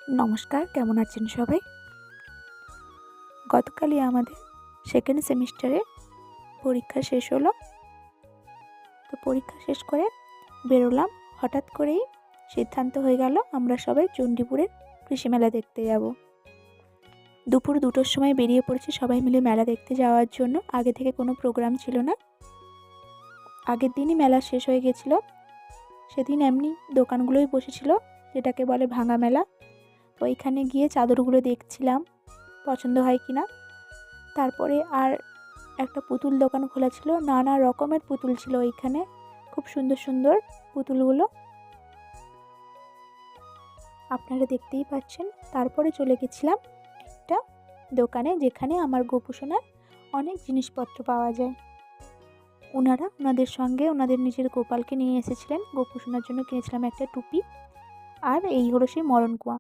নমস্কার, কেমন আছেন সবাই? গতকালই আমাদের সেকেন্ড সেমিস্টারের পরীক্ষা শেষ হলো। তো পরীক্ষা শেষ করে বেরোলাম। হঠাৎ করেই সিদ্ধান্ত হয়ে গেল আমরা সবাই চণ্ডীপুরের কৃষি মেলা দেখতে যাব। দুপুর 2টোর সময় বেরিয়ে পড়েছি সবাই মিলে মেলা দেখতে যাওয়ার জন্য। আগে থেকে কোনো প্রোগ্রাম ছিল না, আগের দিনই মেলা শেষ হয়ে গেছিলো। সেদিন এমনি দোকানগুলোই বসেছিল, যেটাকে বলে ভাঙা মেলা। তো ওইখানে গিয়ে চাদরগুলো দেখছিলাম পছন্দ হয় কিনা। তারপরে আর একটা পুতুল দোকান খোলা ছিল, নানা রকমের পুতুল ছিল ওইখানে, খুব সুন্দর সুন্দর পুতুলগুলো আপনারা দেখতেই পাচ্ছেন। তারপরে চলে গেছিলাম একটা দোকানে, যেখানে আমার গোপু সোনার অনেক জিনিসপত্র পাওয়া যায়। ওনাদের সঙ্গে ওনাদের নিজের গোপালকে নিয়ে এসেছিলেন। গোপু সোনার জন্য কিনেছিলাম একটা টুপি, আর এই হলো সেই মরণ কুয়া।